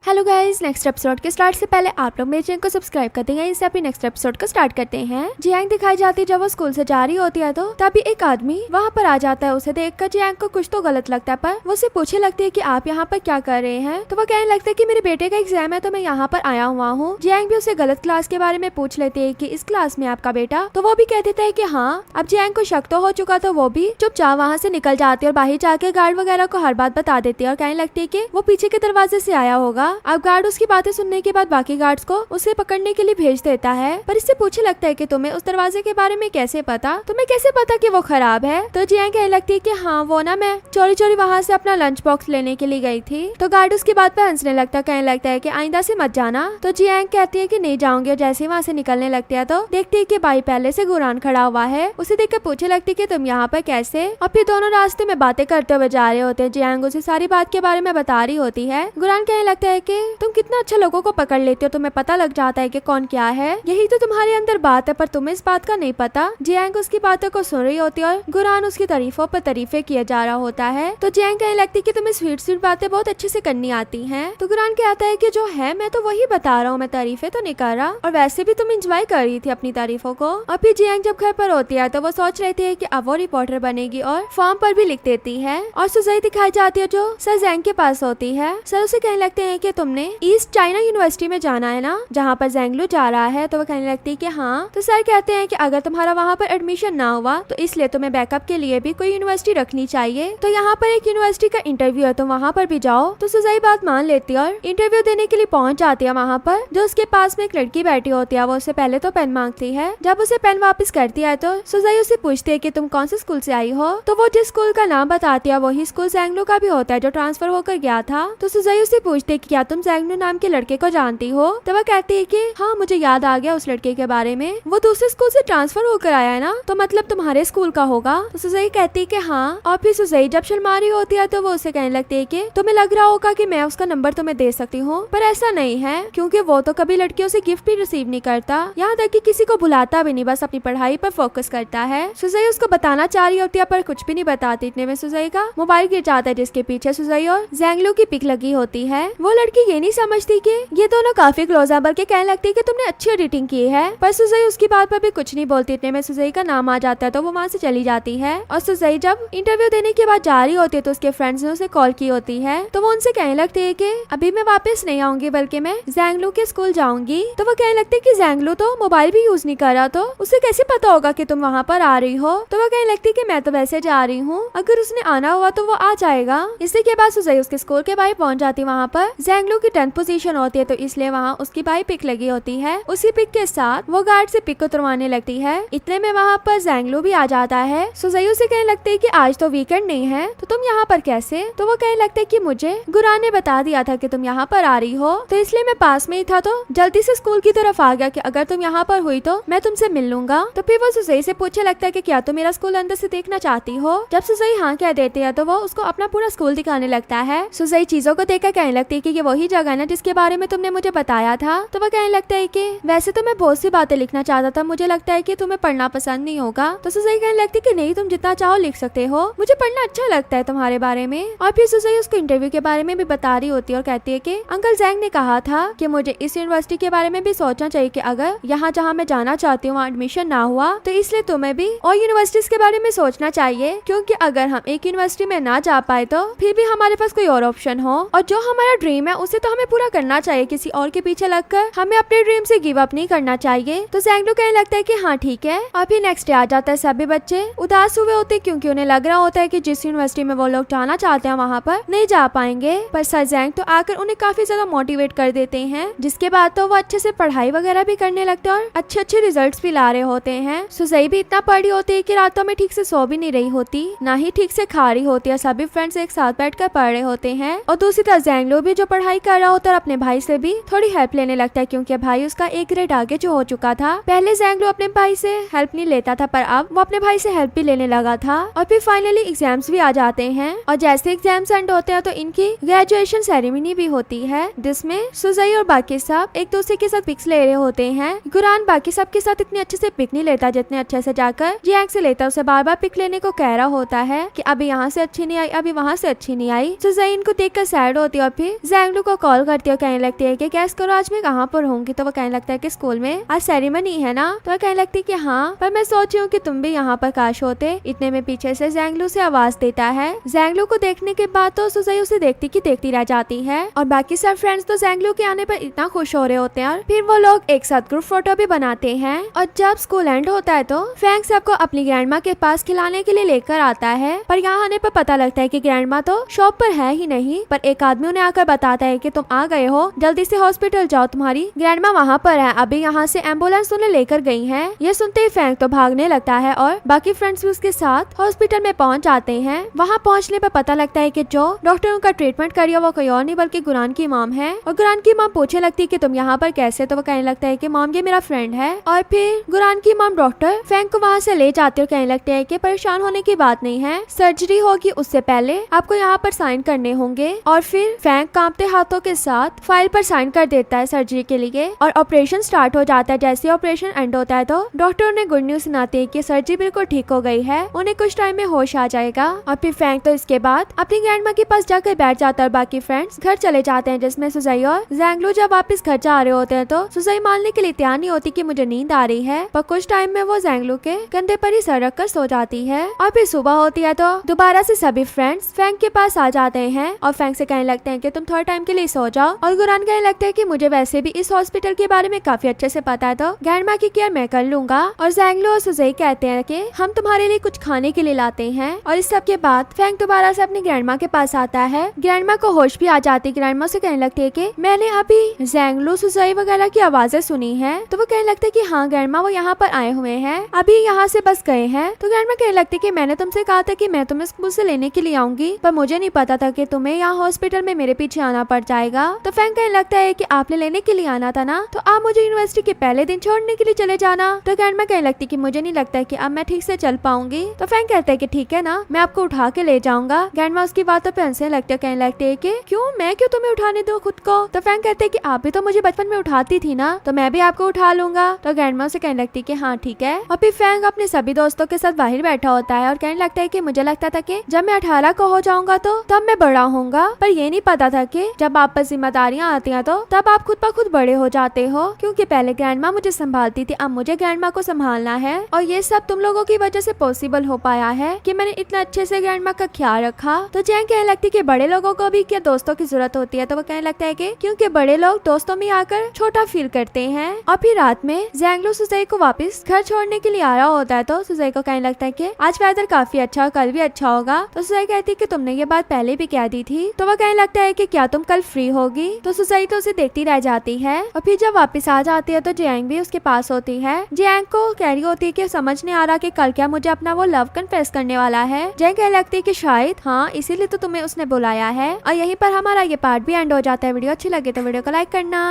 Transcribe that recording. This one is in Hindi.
हेलो गाइस, नेक्स्ट एपिसोड के स्टार्ट से पहले आप लोग मेरे चैनल को सब्सक्राइब कर देंगे। इससे अभी नेक्स्ट एपिसोड को स्टार्ट करते हैं। जियांग दिखाई जाती है जब वो स्कूल से जा रही होती है तो तभी एक आदमी वहाँ पर आ जाता है। उसे देखकर जियांग को कुछ तो गलत लगता है, पर वो उसे पूछने लगती है कि आप यहाँ पर क्या कर रहे हैं। तो वो कहने लगता है कि मेरे बेटे का एग्जाम है तो मैं यहाँ पर आया हुआ हूँ। जियांग भी उसे गलत क्लास के बारे में पूछ लेती है कि इस क्लास में आपका बेटा, तो वो भी कह देता है कि हाँ। अब जियांग को शक तो हो चुका, तो वो भी चुपचाप वहाँ से निकल जाती है और बाहर जाके गार्ड वगैरह को हर बात बता देती है और कहने लगती है कि वो पीछे के दरवाजे से आया होगा। अब गार्ड उसकी बातें सुनने के बाद बाकी गार्ड्स को उसे पकड़ने के लिए भेज देता है, पर इससे पूछने लगता है कि तुम्हें उस दरवाजे के बारे में कैसे पता, तुम्हें कैसे पता कि वो खराब है। तो जियांग कहने लगती है कि हाँ वो ना, मैं चोरी चोरी वहाँ से अपना लंच बॉक्स लेने के लिए गई थी। तो गार्ड उसकी बात पर हंसने लगता है, कहने लगता है कि आइंदा से मत जाना। तो जियांग कहती है कि नहीं जाऊंगी, और जैसे ही वहाँ से निकलने लगती है तो देखती है कि भाई पहले से गुरान खड़ा हुआ है। उसे देखकर पूछने लगती है कि तुम यहाँ पर कैसे। और फिर दोनों रास्ते में बातें करते हुए जा रहे होते हैं। जियांग उसे सारी बात के बारे में बता रही होती है। गुरान कहने लगता है कि तुम कितना अच्छा लोगों को पकड़ लेते हो, तुम्हें पता लग जाता है कि कौन क्या है, यही तो तुम्हारे अंदर बात है, पर तुम्हें इस बात का नहीं पता। जियांग उसकी बातों को सुन रही होती है और गुरान उसकी तारीफों पर तारीफे किया जा रहा होता है। तो जियांग कहने लगती है कि तुम्हें स्वीट स्वीट बातें बहुत अच्छे से करनी आती हैं। तो गुरान कहता है कि जो है मैं तो वही बता रहा हूँ, मैं तारीफे तो नहीं कर रहा, और वैसे भी तुम एंजॉय कर रही थी अपनी तारीफों को। और फिर जियांग जब घर पर होती है तो वो सोच रही है कि अब वो रिपोर्टर बनेगी और फॉर्म पर भी लिख देती है। और सुजाई दिखाई जाती है जो सर जैंग के पास होती है। सर उसे कहने लगते हैं कि तुमने ईस्ट चाइना यूनिवर्सिटी में जाना है ना, जहाँ पर ज़ैंगलू जा रहा है। तो वो कहने लगती है कि हाँ। तो सर कहते हैं कि अगर तुम्हारा वहाँ पर एडमिशन ना हुआ तो इसलिए तुम्हें बैकअप के लिए भी कोई यूनिवर्सिटी रखनी चाहिए। तो यहाँ पर एक यूनिवर्सिटी का इंटरव्यू है, तो वहाँ पर भी जाओ। तो सुजाई बात मान लेती है और इंटरव्यू देने के लिए पहुंच जाती है वहाँ पर। जो उसके पास में एक लड़की बैठी होती है, वो उससे पहले तो पेन मांगती है। जब उसे पेन वापस करती है तो सुजाई उससे पूछती है कि तुम कौन से स्कूल से आई हो। तो वो जिस स्कूल का नाम बताती है वही स्कूल ज़ैंगलू का भी होता है जो ट्रांसफर होकर गया था। तो सुजाई उससे पूछती है कि क्या तुम ज़ैंगलू नाम के लड़के को जानती हो। तो वह कहती है कि हाँ मुझे याद आ गया उस लड़के के बारे में, वो दूसरे स्कूल से ट्रांसफर होकर आया है ना, तो मतलब तुम्हारे स्कूल का होगा। तो सुजाई कहती है कि हाँ। और फिर सुजाई जब शर्मा रही होती है तो वो उसे कहने लगती है कि तुम्हें लग रहा होगा कि मैं उसका नंबर तुम्हें दे सकती हूँ, पर ऐसा नहीं है, क्योंकि वो तो कभी लड़कियों से गिफ्ट भी रिसीव नहीं करता, यहाँ तक कि किसी को बुलाता भी नहीं, बस अपनी पढ़ाई पर फोकस करता है। सुजाई उसको बताना चाह रही होती है पर कुछ भी नहीं बताती। इतने में सुजाई का मोबाइल गिर जाता है, जिसके पीछे सुजाई और ज़ैंगलू की पिक लगी होती है। वो लड़की ये नहीं समझती कि ये दोनों काफी क्लोज है, बल्कि कहने लगती है कि तुमने अच्छी एडिटिंग की है, पर सुजाई उसकी बात पर भी कुछ नहीं बोलती। इतने में सुजाई का नाम आ जाता है तो वो वहाँ से चली जाती है। और सुजाई जब इंटरव्यू देने के बाद जा रही होती है तो उसके फ्रेंड्स ने उसे कॉल की होती है। तो वो उनसे कहने लगती है कि अभी मैं वापस नहीं आऊंगी, बल्कि मैं ज़ैंगलू के स्कूल जाऊंगी। तो वो कहने लगती है कि ज़ैंगलू तो मोबाइल भी यूज नहीं कर रहा, तो उसे कैसे पता होगा कि तुम वहाँ पर आ रही हो। तो वो कहने लगती है कि मैं तो वैसे जा रही हूँ, अगर उसने आना हुआ तो वो आ जाएगा। इसी के बाद सुजाई उसके स्कूल के बाहर पहुंच जाती। वहाँ पर ज़ैंगलू की 10th पोजीशन होती है, तो इसलिए वहाँ उसकी बाई पिक लगी होती है। उसी पिक के साथ वो गार्ड से पिक को तुड़वाने लगती है। इतने में वहाँ पर ज़ैंगलू भी आ जाता है। सुजाई उसे कहने लगती है कि आज तो वीकेंड नहीं है, तो तुम यहाँ पर कैसे। तो वो कहने लगता है कि मुझे गुरान ने बता दिया था कि तुम यहाँ पर आ रही हो, तो इसलिए मैं पास में ही था, तो जल्दी से स्कूल की तरफ आ गया कि अगर तुम यहाँ पर हुई तो मैं तुमसे मिल लूंगा। तो फिर वो सुजाई से पूछने लगता है कि क्या तुम मेरा स्कूल अंदर से देखना चाहती हो। जब सुजाई हाँ कह देती है तो वो उसको अपना पूरा स्कूल दिखाने लगता है। सुजाई चीजों को देखकर कहने लगती है कि ये वही जगह है ना जिसके बारे में तुमने मुझे बताया था। तो वो कहने लगता है कि वैसे तो मैं बहुत सी बातें लिखना चाहता था, मुझे लगता है कि तुम्हें पढ़ना पसंद नहीं होगा। तो सुजाई कहने लगती है कि नहीं, तुम जितना चाहो लिख सकते हो, मुझे पढ़ना अच्छा लगता है तुम्हारे बारे में। और फिर सुजाई उसको इंटरव्यू के बारे में भी बता रही होती है और कहती है कि अंकल ज़ैंग ने कहा था कि मुझे इस यूनिवर्सिटी के बारे में भी सोचना चाहिए कि अगर यहाँ जहाँ मैं जाना चाहती हूँ वहाँ एडमिशन ना हुआ, तो इसलिए तुम्हें भी और यूनिवर्सिटीज के बारे में सोचना चाहिए, क्योंकि अगर हम एक यूनिवर्सिटी में ना जा पाए तो फिर भी हमारे पास कोई और ऑप्शन हो, और जो हमारा ड्रीम है उसे तो हमें पूरा करना चाहिए, किसी और के पीछे लगकर हमें अपने ड्रीम से गिव अप नहीं करना चाहिए। तो ज़ैंगलू कहने लगता है कि हाँ ठीक है। और फिर नेक्स्ट डे आ जाता है। सभी बच्चे उदास हुए होते हैं क्योंकि उन्हें लग रहा होता है कि जिस यूनिवर्सिटी में वो लोग जाना चाहते हैं वहाँ पर नहीं जा पाएंगे, पर सर ज़ैंग तो आकर उन्हें काफी ज्यादा मोटिवेट कर देते हैं, जिसके बाद तो वो अच्छे से पढ़ाई वगैरह भी करने लगते हैं और अच्छे अच्छे रिजल्ट्स भी ला रहे होते हैं। सुजाई भी इतना पढ़ी होती है कि रातों में ठीक से सो भी नहीं रही होती, ना ही ठीक से खा रही होती है। सभी फ्रेंड्स एक साथ बैठकर पढ़ रहे होते हैं। और दूसरी तरफ ज़ैंगलू भी जो पढ़ाई कर रहा होता है और अपने भाई से भी थोड़ी हेल्प लेने लगता है, क्योंकि भाई उसका एक ग्रेड आगे जो हो चुका था। पहले ज़ैंगलू अपने भाई से हेल्प नहीं लेता था, पर अब वो अपने भाई से हेल्प भी लेने लगा था। और फिर फाइनली एग्जाम्स भी आ जाते हैं, और जैसे एग्जाम्स एंड होते हैं तो इनकी ग्रेजुएशन सेरेमनी भी होती है, जिसमें सुजाई और बाकी सब एक दूसरे के साथ पिक्स ले रहे होते हैं। गुरान बाकी सब के साथ इतने अच्छे से पिक नहीं लेता जितने अच्छे से जाकर जियांग से लेता। उसे बार बार पिक लेने को कह रहा होता है कि अभी यहाँ से अच्छी नहीं आई, अभी वहाँ से अच्छी नहीं आई। सुजाई इनको देखकर सैड होती है और फिर ज़ैंग जैंगलू को कॉल करती है और कहने लगती है कि गैस करो आज मैं कहाँ पर होंगी। तो वो कहने लगता है कि स्कूल में आज सेरेमनी है ना। तो वो कहने लगती है कि हाँ, पर मैं सोच रही हूँ कि तुम भी यहाँ पर काश होते। इतने में पीछे से जैंगलू से आवाज देता है। जैंगलू को देखने के बाद तो सुजई उसे देखती रह जाती है और बाकी सब फ्रेंड्स तो जैंगलू के आने पर इतना खुश हो रहे होते हैं। और फिर वो लोग एक साथ ग्रुप फोटो भी बनाते हैं। और जब स्कूल एंड होता है तो फैंग सबको अपनी ग्रैंडमा के पास खिलाने के लिए लेकर आता है। पर यहाँ आने पर पता लगता है कि ग्रैंडमा तो शॉप पर है ही नहीं। पर एक आदमी उन्हें आकर बताता है कि तुम आ गए हो, जल्दी से हॉस्पिटल जाओ, तुम्हारी ग्रैंडमा वहाँ पर है, अभी यहाँ से एम्बुलेंस उन्हें लेकर गई है। ये सुनते ही फैंग तो भागने लगता है और बाकी फ्रेंड्स भी उसके साथ हॉस्पिटल में पहुँच जाते हैं। वहाँ पहुँचने पर पता लगता है कि जो डॉक्टर उनका ट्रीटमेंट करिए वो कोई और नहीं बल्कि गुरान की मॉम है। और गुरान की मॉम पूछने लगती है कि तुम यहाँ पर कैसे। तो वो कहने लगता है कि मॉम ये मेरा फ्रेंड है। और फिर गुरान की मॉम डॉक्टर फैंग को वहाँ से ले जाते और कहने लगते हैं कि परेशान होने की बात नहीं है, सर्जरी होगी उससे पहले आपको यहाँ पर साइन करने होंगे। और फिर फैंग कांपते हाथों के साथ फाइल पर साइन कर देता है सर्जरी के लिए और ऑपरेशन स्टार्ट हो जाता है। जैसे ऑपरेशन एंड होता है तो डॉक्टर उन्हें गुड न्यूज सुनाते हैं कि सर्जरी बिल्कुल ठीक हो गई है, उन्हें कुछ टाइम में होश आ जाएगा। और फिर फैंग तो इसके बाद अपनी ग्रैंडमा के पास जाकर बैठ जाता है और बाकी फ्रेंड्स घर चले जाते हैं, जिसमें सुजई और जैंगलू जब वापस घर जा रहे होते हैं तो सुजई मानने के लिए तैयार नहीं होती कि मुझे नींद आ रही है। पर कुछ टाइम में वो जैंगलू के कंधे पर ही सर रख कर सो जाती है। और फिर सुबह होती है तो दोबारा से सभी फ्रेंड्स फैंग के पास आ जाते हैं और फैंग से कहने लगते हैं कि तुम थोड़ा टाइम के लिए सो जाओ। और गुरान कहने लगते हैं कि मुझे वैसे भी इस हॉस्पिटल के बारे में काफी अच्छे से पता है, तो ग्रैंडमा की केयर मैं कर लूंगा। और जैंगलू और सुजई कहते हैं कि हम तुम्हारे लिए कुछ खाने के लिए लाते हैं। और इस सब के बाद फैंग दोबारा से अपनी ग्रैंडमा के पास आता है। ग्रैंडमा को होश भी आ जाती है। ग्रैंडमा से कहने लगती है कि मैंने अभी जैंगलू सुजई वगैरह की आवाजें सुनी है। तो वो कहने लगते है कि हाँ ग्रैंडमा वो यहाँ पर आए हुए हैं, अभी यहाँ से बस गए हैं। तो ग्रैंडमा कहने लगती है कि मैंने तुमसे कहा था कि मैं तुम्हें स्कूल से लेने के लिए आऊंगी, पर मुझे नहीं पता था कि तुम्हें यहाँ हॉस्पिटल में मेरे पीछे आना पड़ जाएगा। तो फैंग कहने लगता है कि आपने लेने के लिए आना था ना, तो आप मुझे यूनिवर्सिटी के पहले दिन छोड़ने के लिए चले जाना। तो ग्रैंडमा कहने लगती कि मुझे नहीं लगता कि अब मैं ठीक से चल पाऊंगी। तो फैंग कहता है कि ठीक है ना, मैं आपको उठा के ले जाऊंगा। ग्रैंडमा उसकी बातों पे हंसने लगती है, कहने लगती है कि क्यों, मैं क्यों तुम्हें उठाने दूं खुद को। तो फैंग कहते हैं कि आप भी तो मुझे बचपन में उठाती थी ना, तो मैं भी आपको उठा लूंगा। तो ग्रैंडमा से कहने लगती है कि हाँ ठीक है। और फिर फैंग अपने सभी दोस्तों के साथ बाहर बैठा होता है और कहने लगता है कि मुझे लगता था कि जब मैं 18 को हो जाऊंगा तो तब मैं बड़ा होऊंगा, पर ये नहीं पता था कि जब आप पर जिम्मेदारियां आती हैं तो तब आप खुद ब खुद बड़े हो जाते हो। क्योंकि पहले ग्रैंडमा मुझे संभालती थी, अब मुझे ग्रैंडमा को संभालना है। और ये सब तुम लोगों की वजह से पॉसिबल हो पाया है कि मैंने इतना अच्छे से ग्रैंडमा का ख्याल रखा। तो जैंग कहने लगती कि बड़े लोगों को भी क्या दोस्तों की जरूरत होती है। तो वो कहने लगता है कि क्योंकि बड़े लोग दोस्तों में आकर छोटा फील करते हैं। और फिर रात में जैंगलू सुजई को वापस घर छोड़ने के लिए आ रहा होता है तो सुजई को कहने लगता है कि आज वेदर काफी अच्छा, कल भी अच्छा होगा। तो सुजई कहती है कि तुमने ये बात पहले भी कह दी थी। तो वो कहने लगता है कि क्या तुम कल फ्री होगी। तो सुजई तो उसे देखती रह जाती है। और फिर जब वापस आ जाती है तो जियांग भी उसके पास होती है। जियांग को कह रही होती है कि समझ नहीं आ रहा कि कल क्या मुझे अपना वो लव कन्फेस करने वाला है। जियांग कहने लगती है कि शायद हाँ, इसीलिए तो तुम्हें उसने बुलाया है। और यहीं पर हमारा ये पार्ट भी एंड हो जाता है। वीडियो अच्छी लगे तो वीडियो को लाइक करना।